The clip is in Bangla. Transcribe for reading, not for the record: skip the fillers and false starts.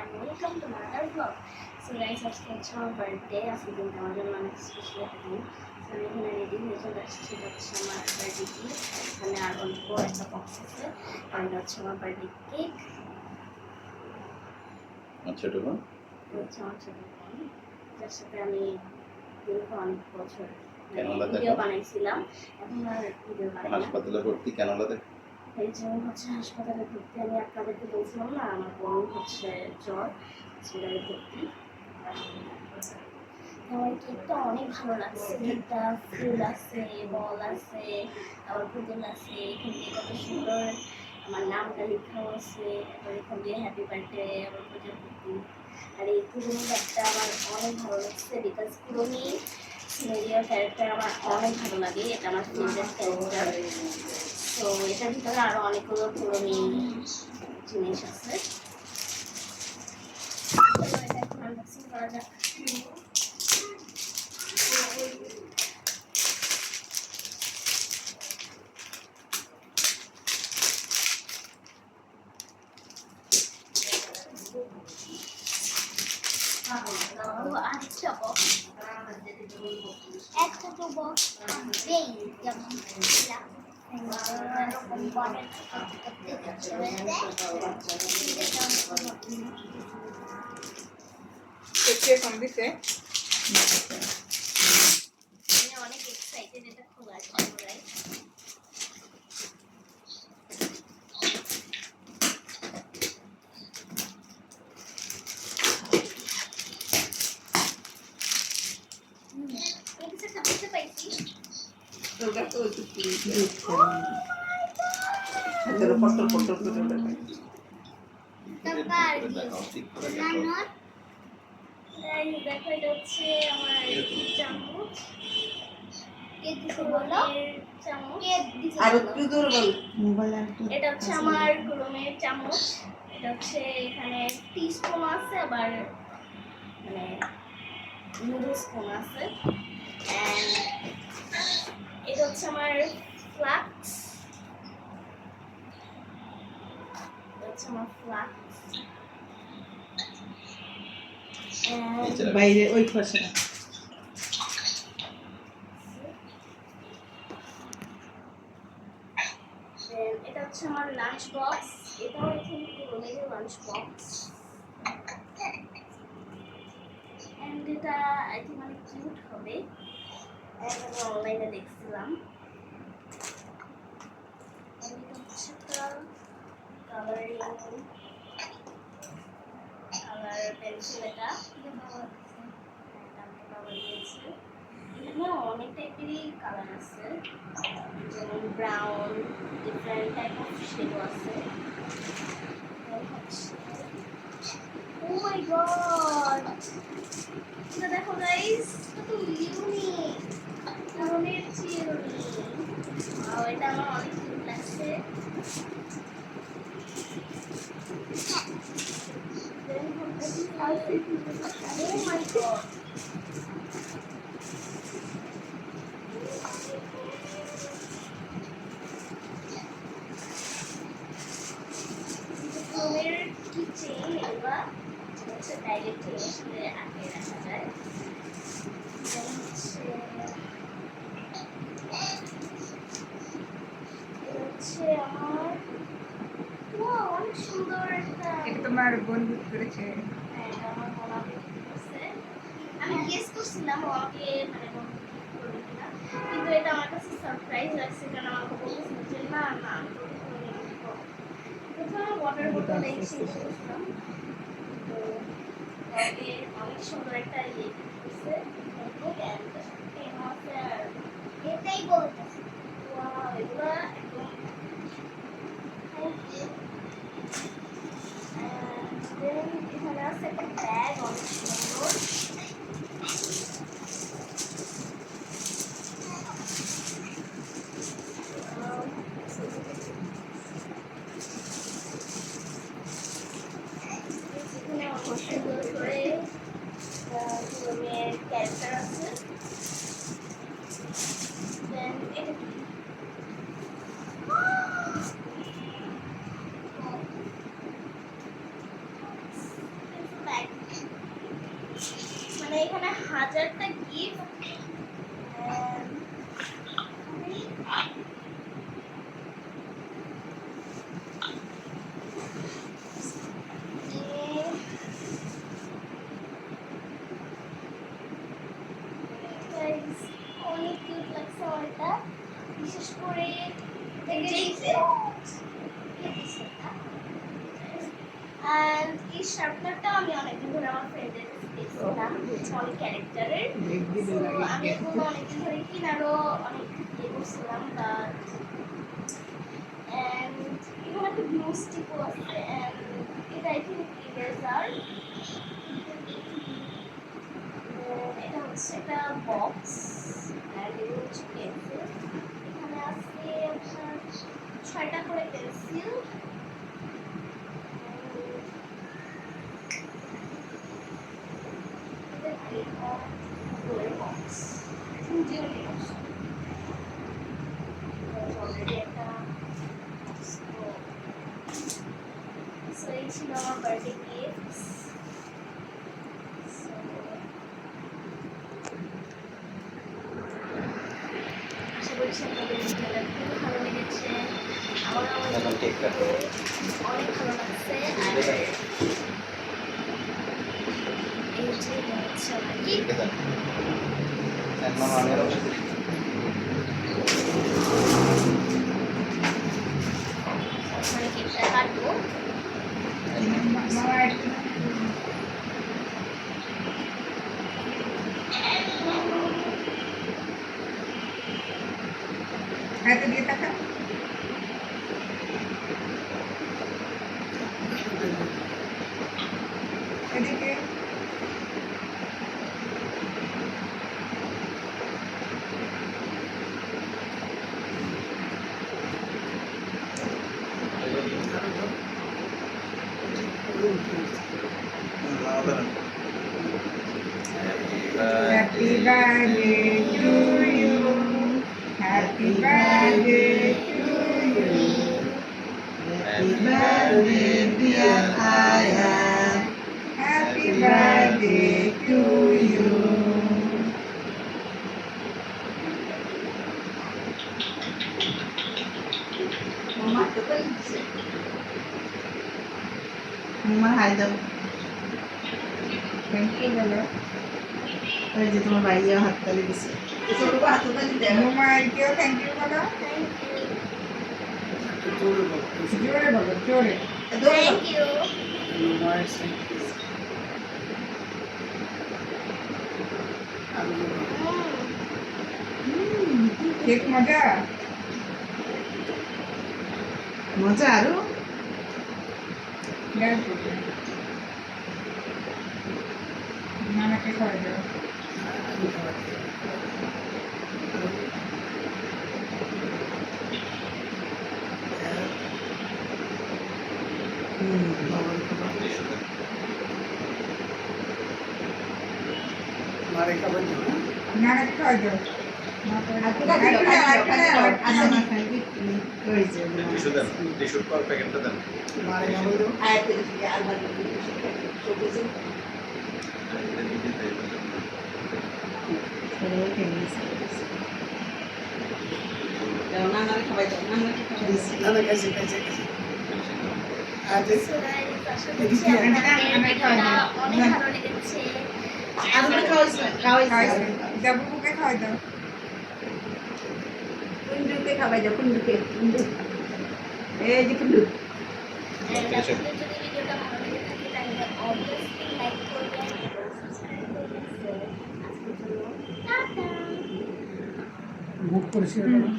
and welcome to another vlog. So guys, আজকে হচ্ছে আমার বার্থডে, আজকে দিনটা আমার জন্য অনেক স্পেশাল একটা দিন। তো আমি এখানে রেডি হয়ে চলে আসছি, সেটা হচ্ছে আমার বার্থডে কেক। এখানে আর অল্প একটা বক্স আছে, আর এটা হচ্ছে আমার বার্থডে কেক। ছোট বোন হচ্ছে আমার ছোট বোন, যার সাথে আমি দীর্ঘ অনেক বছর ক্যানোলা ভিডিও বানাইছিলাম। এখন আর ভিডিও বানাই না। হাসপাতালে ভর্তি ক্যানোলা দেখ। এই যে হচ্ছে হাসপাতালে ভর্তি, আমি আপনাদেরকে বলছিলাম না আমার বোন হচ্ছে জ্বর, হসপিটালে ভর্তি। আমার কেকটা অনেক ভালো লাগছে, কেকটা ফুল আছে, বল আছে, আবার পুতুল আছে, এখান দিয়ে কত সুন্দর আমার নামটা লেখাও আছে, আবার এখান দিয়ে হ্যাপি বার্থডে আবার প্রজাপতি। আর এই পুরোনো ব্যাগটা আমার অনেক ভালো লাগছে, বিকজ পুরোনি সিনেরিয়ার ক্যারেক্টার আমার অনেক ভালো লাগে, এটা আমার ফেভারিট ক্যারেক্টার। তো এটার ভিতরে আরো অনেকগুলো পুরোনি জিনিস আছে। এটা এখন আনবক্সিং করা যাক। একটা তো বক্স দেই, যেমন এরকম বনের অনেক এক্সাইটেড এটা খোলার জন্য। দেখো এটা হচ্ছে আমার চামচ, এটা হচ্ছে আমার কুরুমের চামচ, এটা হচ্ছে এখানে টিস্পুন আছে, আবার মানে নুডল স্পুন আছে। এন্ড এটা হচ্ছে আমার ফ্লাক্স, বাইরে ওই পাশে এটা হচ্ছে আমার লাঞ্চ বক্স, এটাও আই থিঙ্ক পুরোনো লাঞ্চ বক্স। এন্ড এটা আই থিঙ্ক অনেক কিউট হবে, আমি অনলাইনে দেখছিলাম। এটা হচ্ছে কালার পেন্সিল, এটা এখানে অনেক টাইপেরই কালার আছে, যেমন ব্রাউন, ডিফারেন্ট টাইপ অফ শেডও আছে। ও মাই গড, এটা দেখো গাইস, কত ইউনিক ধরনের চিরুনি। এটা আমার অনেক কিউট লাগছে। Oh my god, কিচেন এগুলা হচ্ছে ডাইরেক্ট আসলে আগে রাখা যায়। হচ্ছে আমার অনেক সুন্দর একটা, এটা তোমার বন্ধু করেছে। আমার বোনাকে করছে, আমি গেস করছিলাম ও আমাকে মানে বন্ধু করবে কিনা, কিন্তু এটা আমার কাছে সারপ্রাইজ লাগছে, কারণ আমাকে বলতেছিল যে না না আমি তোকে করে দিব। প্রথমে ওয়াটার বোতল দেখছিলাম, তো ওকে অনেক সুন্দর একটা ইয়ে করছে, এটাই বলতেছে ওয়াও, এগুলা একদম এখানে আছে একটা ব্যাগ, অনেক সুন্দর। এখানে অনেক সুন্দর করে মেয়ের ক্যারেক্টার আছে। দেন এটা কি, হাজারটা গিফট অনেক কিউট লাগছে আমারটা, বিশেষ করে and এই শার্পনারটা আমি অনেকদিন ধরে আমার ফ্রেন্ডের কাছে দেখছিলাম, অনেক ক্যারেক্টারের। আমি এগুলো অনেকদিন ধরে কিনারও অনেক ইয়ে করছিলাম, বাট and এখানে একটা গ্লু স্টিকও আছে, and এটা আই থিঙ্ক ইরেজার। এটা হচ্ছে একটা বক্স, and এগুলো হচ্ছে পেন্সিল। এখানে আছে আপনার 6টা করে পেন্সিল, ছিল আমার বার্থডে গিফট। আশা করছি আপনাদের ভিডিওটা খুব ভালো লেগেছে, আমারও এখন কেক কাটো। অনেক ভালো লাগছে। আর এই যে হচ্ছে আমার কেক। ঠিক আছে মামা আমি আরো বসে দিই। তারপরে কেকটা কাটবো। মামা একটু হাতে দিয়ে টাকা এদিকে Happy birthday to you. Happy birthday to you. Happy birthday, dear Aya. Happy birthday to you. Mama তো বলছে মামা হাই দাও। Thank you, Bella. ওই যে তোমার ভাইয়া হাততালি দিছে। ছোট হাততালি দেয়। Mama, কেউ thank you বলো। জোরে বলো, জোরে। Thank you. কেক মজা। মজা আরো নানাকে খাওয়াই দাও। নানাকে খাওয়াই দাও। টিস্যু দেন, টিস্যুর পর প্যাকেটটা দেন। So guys, আশা করছি আপনাদের ভিডিওটা অনেক ভালো লেগেছে। খাওয়াই দাও। জাবুকে খাওয়াই দাও। কুন্ডুকে খাওয়াই দাও, কুন্ডুকে কুন্ডু এই যে কুন্ডু। And আপনাদের যদি ভিডিওটা ভালো লেগে থাকে তাহলে অবভিয়াসলি লাইক করবেন এবং সাবস্ক্রাইব করবেন। So আজকের জন্য টাটা। বুক পরিষ্কার করো।